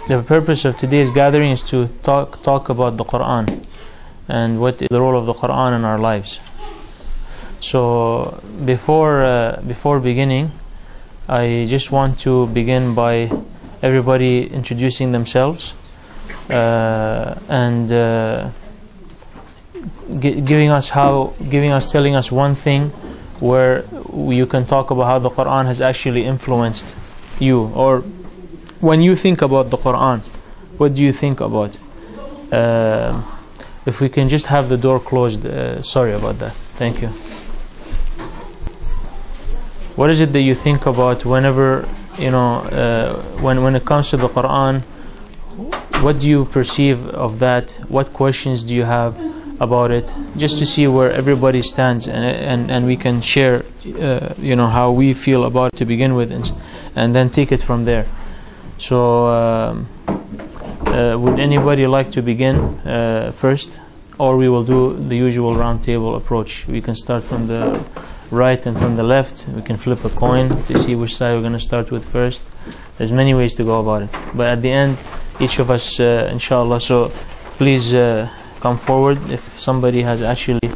The purpose of today's gathering is to talk about the Quran and what is the role of the Quran in our lives. So before beginning, I just want to begin by everybody introducing themselves and telling us one thing where you can talk about how the Quran has actually influenced you, or when you think about the Quran, what do you think about? If we can just have the door closed. Sorry about that. Thank you. What is it that you think about whenever, when it comes to the Quran? What do you perceive of that? What questions do you have about it? Just to see where everybody stands, and we can share, how we feel about it to begin with, and then take it from there. So, would anybody like to begin first, or we will do the usual round table approach? We can start from the right and from the left. We can flip a coin to see which side we're going to start with first. There's many ways to go about it, but at the end, each of us, inshallah. So, please come forward. If somebody has actually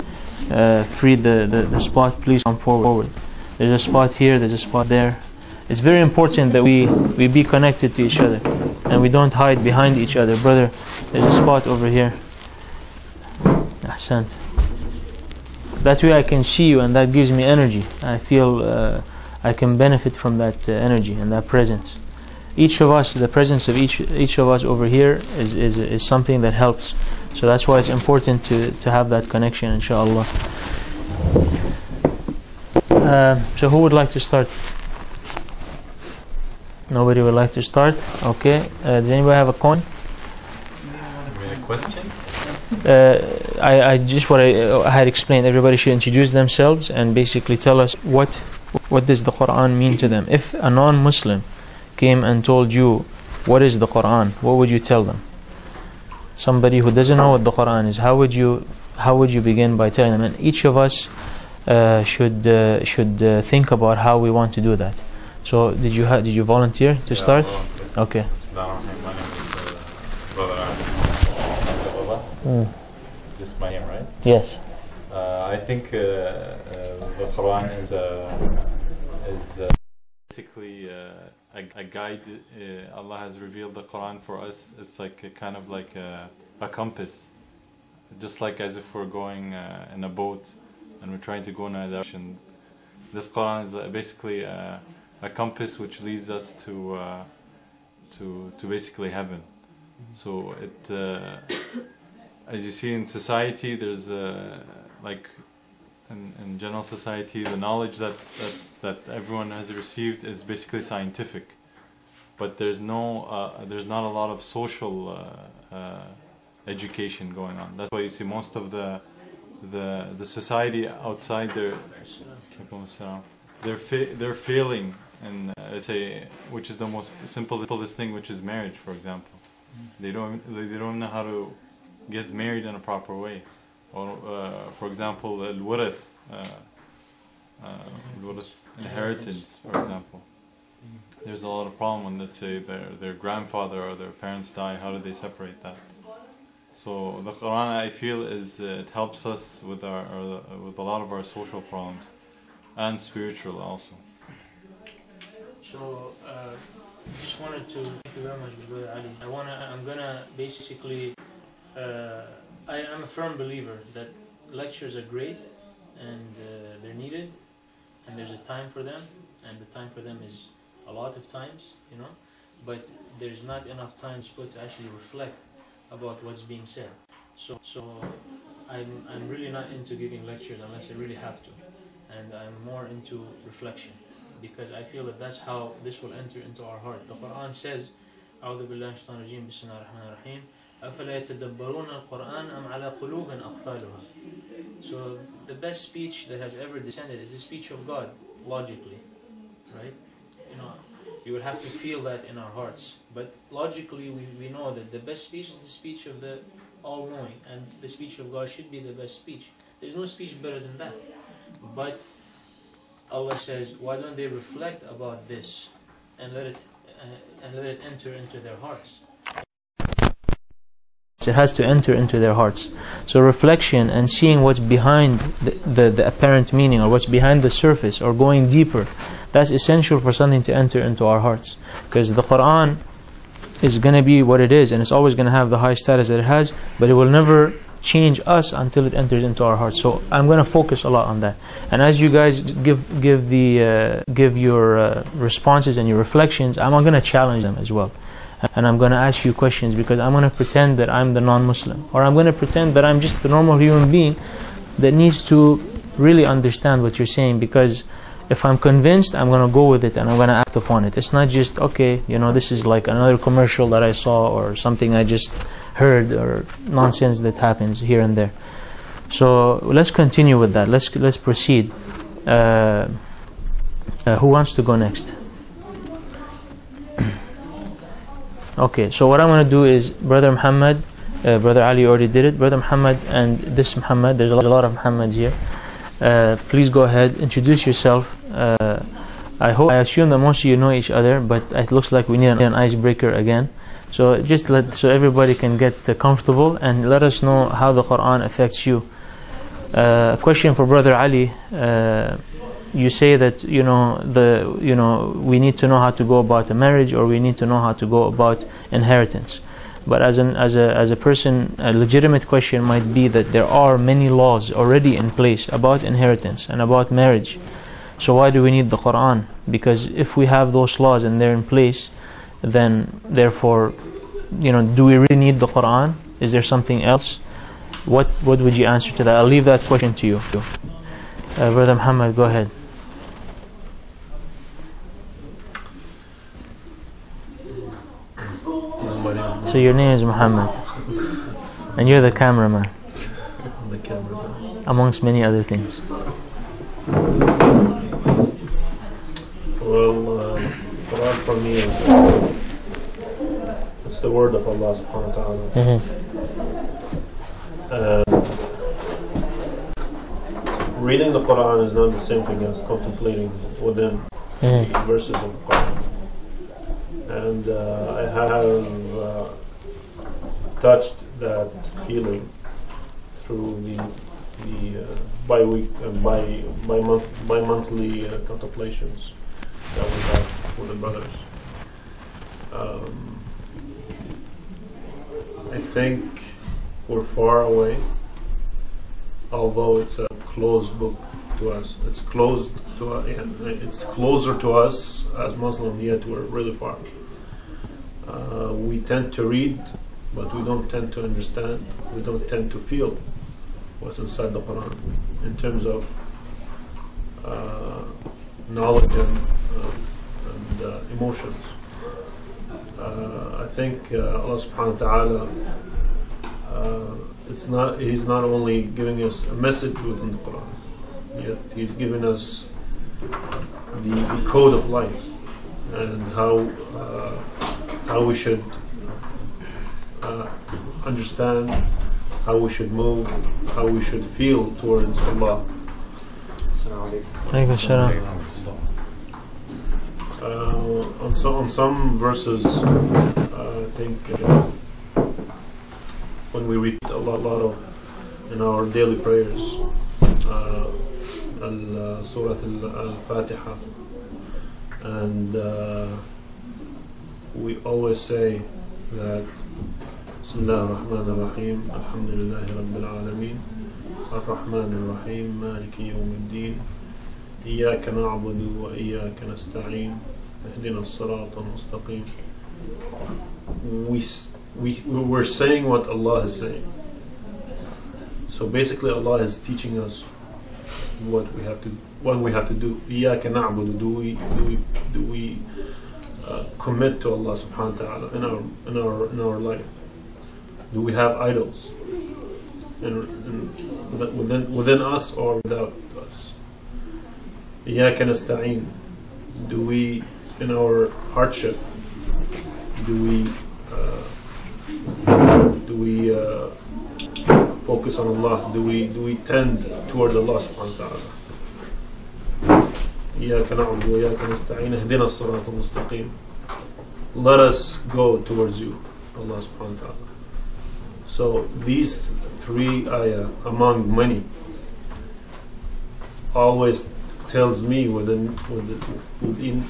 freed the spot, please come forward. There's a spot here. There's a spot there. It's very important that we be connected to each other and we don't hide behind each other. Brother, there's a spot over here. Ahsant. That way I can see you, and that gives me energy. I feel I can benefit from that energy and that presence. Each of us, the presence of each of us over here is something that helps. So that's why it's important to have that connection, inshallah. So who would like to start? Nobody would like to start? Okay. Does anybody have a coin? A question? I had explained. Everybody should introduce themselves and basically tell us what does the Quran mean to them. If a non-Muslim came and told you what is the Quran, what would you tell them? Somebody who doesn't know what the Quran is, how would you begin by telling them? And each of us should think about how we want to do that. So did you volunteer to start? Okay. My name is Brother. Just my name, right? Yes. I think the Quran is basically a guide. Allah has revealed the Quran for us. It's like a compass, just like as if we're going in a boat and we're trying to go in a direction. This Quran is basically a compass which leads us to basically heaven. So it, as you see in society, there's in general society, the knowledge that everyone has received is basically scientific, but there's not a lot of social education going on. That's why you see most of the society outside they're failing. And let's say, which is the most simplest thing, which is marriage, for example. They don't know how to get married in a proper way. Or, for example, al-warath, inheritance, for example. There's a lot of problem when, let's say, their grandfather or their parents die. How do they separate that? So the Quran, I feel, it helps us with with a lot of our social problems and spiritual also. So, just wanted to thank you very much, Brother Ali. I'm gonna basically, I'm a firm believer that lectures are great and they're needed, and there's a time for them, and the time for them is a lot of times, but there's not enough time split to actually reflect about what's being said. So I'm really not into giving lectures unless I really have to, and I'm more into reflection, because I feel that that's how this will enter into our heart. The Quran says, أعوذ بالله من الشيطان الرجيم بسم الله الرحمن الرحيم أفلا يتدبرون القرآن أم على قلوب أقفالها. So the best speech that has ever descended is the speech of God, logically, right? You would have to feel that in our hearts, but logically we know that the best speech is the speech of the all-knowing, and the speech of God should be the best speech. There's no speech better than that. But Allah says, why don't they reflect about this and let it enter into their hearts? It has to enter into their hearts. So reflection and seeing what's behind the apparent meaning, or what's behind the surface, or going deeper, that's essential for something to enter into our hearts. Because the Quran is going to be what it is, and it's always going to have the high status that it has, but it will never change us until it enters into our hearts. So I'm going to focus a lot on that. And as you guys give your responses and your reflections, I'm going to challenge them as well. And I'm going to ask you questions, because I'm going to pretend that I'm the non-Muslim, or I'm going to pretend that I'm just a normal human being that needs to really understand what you're saying. Because if I'm convinced, I'm going to go with it and I'm going to act upon it. It's not just, okay, you know, this is like another commercial that I saw, or something I just heard, or nonsense that happens here and there. So let's continue with that. Let's proceed. Who wants to go next? Okay, so what I'm going to do is, Brother Muhammad, Brother Ali already did it. Brother Muhammad and this Muhammad, there's a lot of Muhammads here. Please go ahead, introduce yourself. I assume that most of you know each other, but it looks like we need an icebreaker again. So just so everybody can get comfortable, and let us know how the Quran affects you. A question for Brother Ali. You say that we need to know how to go about a marriage, or we need to know how to go about inheritance. But as a person, a legitimate question might be that there are many laws already in place about inheritance and about marriage. So why do we need the Quran? Because if we have those laws and they're in place, then therefore, do we really need the Quran? Is there something else? What would you answer to that? I'll leave that question to you. Brother Muhammad, go ahead. So your name is Muhammad, and you're the cameraman, amongst many other things. Well, Quran for me is it's the word of Allah subhanahu wa ta'ala. Reading the Quran is not the same thing as contemplating within the verses of the Quran. And I have touched that feeling through the bi-monthly contemplations that we have with the brothers. I think we're far away, although it's a closed book to us. It's closed to us, it's closer to us as Muslims, yet we're really far. We tend to read, but we don't tend to understand. We don't tend to feel what's inside the Quran in terms of knowledge and emotions. I think Allah subhanahu wa ta'ala, He's not only giving us a message within the Quran, yet He's giving us the code of life, and how we should understand, how we should move, how we should feel towards Allah. On some verses, I think when we read a lot of in our daily prayers, Surah Al-Fatiha, and we always say that Bismillah ar-Rahman ar-Rahim, Alhamdulillahi Rabbil Alameen, Ar-Rahman ar-Rahim, Maliki Yawmiddin, Iyaka na'budu wa iyaka nasta'een, Ihdina as-Sirata al-Mustaqim. We're saying what Allah is saying. So basically Allah is teaching us what we have to do. Iyaka na'budu, do we commit to Allah subhanahu wa ta'ala in our life? Do we have idols within us or without us? Iyaka nasta'een, do we, in our hardship, do we focus on Allah? Do we tend towards Allah subhanahu wa ta'ala? إياك نعبد وإياك نستعين اهدنا الصراط المستقيم. Let us go towards you, Allah subhanahu wa ta'ala. So these three ayah, among many, always tells me within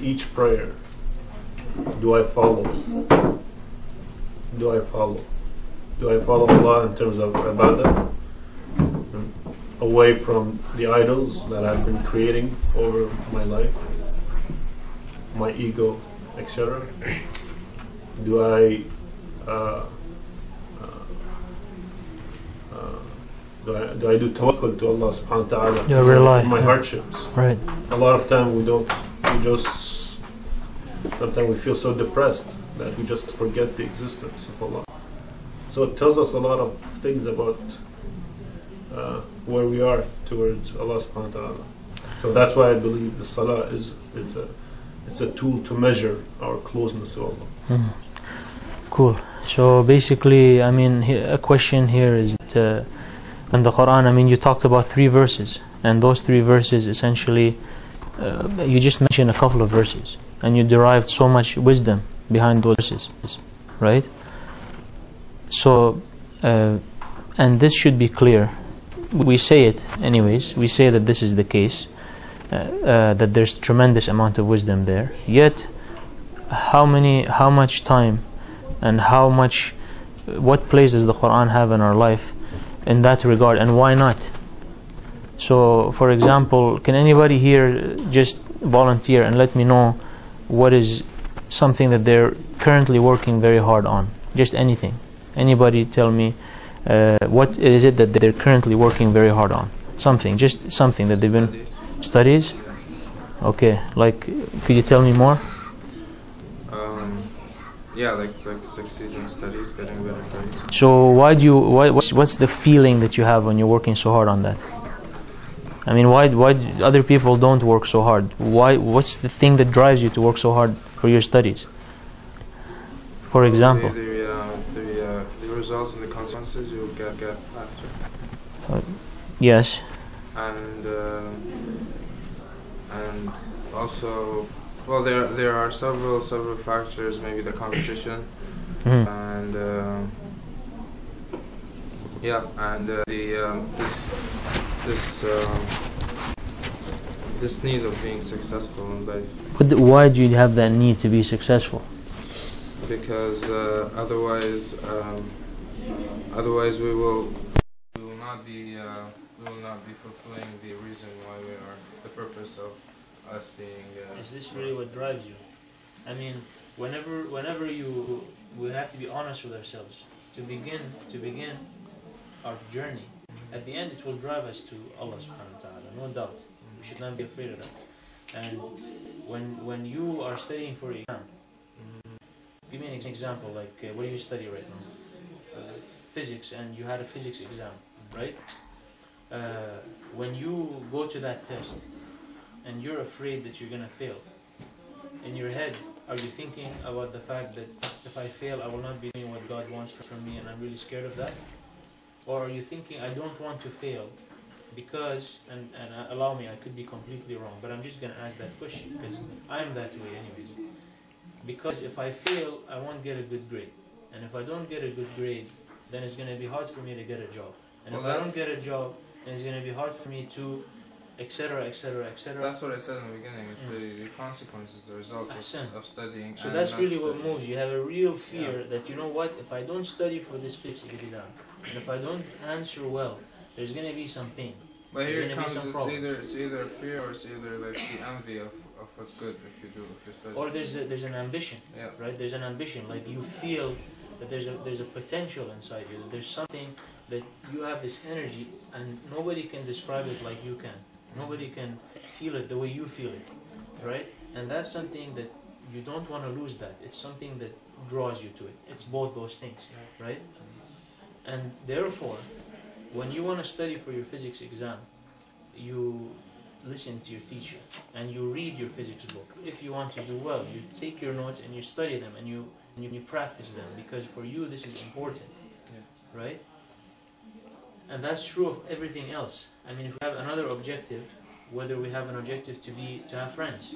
each prayer, do I follow? Do I follow? Do I follow Allah in terms of ibadah, away from the idols that I've been creating over my life, my ego, etc.? Do I do I do tawakkul to Allah subhanahu wa ta'ala rely in my hardships? Right. A lot of time we just sometimes we feel so depressed that we just forget the existence of Allah. So it tells us a lot of things about where we are towards Allah subhanahu wa ta'ala. So that's why I believe the salah it's a tool to measure our closeness to Allah. Cool. So basically, I mean, a question here is that in the Quran, I mean, you talked about 3 verses, and those 3 verses essentially, you just mentioned a couple of verses, and you derived so much wisdom behind those verses, right? So, and this should be clear. We say it anyways. We say that this is the case, that there's tremendous amount of wisdom there. Yet, how much time, and what place does the Quran have in our life in that regard, and why not? So, for example, can anybody here just volunteer and let me know what is something that they're currently working very hard on? Just anything. Anybody tell me what is it that they're currently working very hard on? Something, just something that they've been... Studies? Okay, like, could you tell me more? Yeah, like succeeding studies, getting better grades. So what's the feeling that you have when you're working so hard on that? I mean, why other people don't work so hard? What's the thing that drives you to work so hard for your studies? For example, the results and the consequences you'll get after. Yes. And also, well, there are several factors. Maybe the competition, and this need of being successful in life. But why do you have that need to be successful? Because otherwise we will not be fulfilling the reason why we are, the purpose of us being. Is this really what drives you? I mean, whenever we have to be honest with ourselves to begin our journey. At the end, it will drive us to Allah subhanahu wa ta'ala, no doubt. We should not be afraid of that. And when you are studying for exam, give me an example. Like, what do you study right now? Physics, and you had a physics exam, right? When you go to that test and you're afraid that you're gonna fail, in your head, are you thinking about the fact that if I fail, I will not be doing what God wants from me, and I'm really scared of that? Or are you thinking, I don't want to fail because, and allow me, I could be completely wrong, but I'm just gonna ask that question because I'm that way anyways. Because if I fail, I won't get a good grade, and if I don't get a good grade, then it's gonna be hard for me to get a job, and if I don't get a job, then it's gonna be hard for me to, etc., etc., etc. That's what I said in the beginning. It's the consequences, the results of studying. So that's really what moves. You have a real fear that, you know what, if I don't study for this specific exam, and if I don't answer well, there's gonna be some pain. But here it comes, it's either fear or it's either like the envy of what's good if you study. Or there's an ambition, right? There's an ambition, like you feel that there's a potential inside you, that there's something that you have this energy, and nobody can describe it like you can. Nobody can feel it the way you feel it, right? And that's something that you don't want to lose that. It's something that draws you to it. It's both those things, right? And therefore, when you want to study for your physics exam, you listen to your teacher and you read your physics book. If you want to do well, you take your notes and you study them and you practice them, because for you this is important, right? And that's true of everything else. I mean, if we have another objective, whether we have an objective to have friends,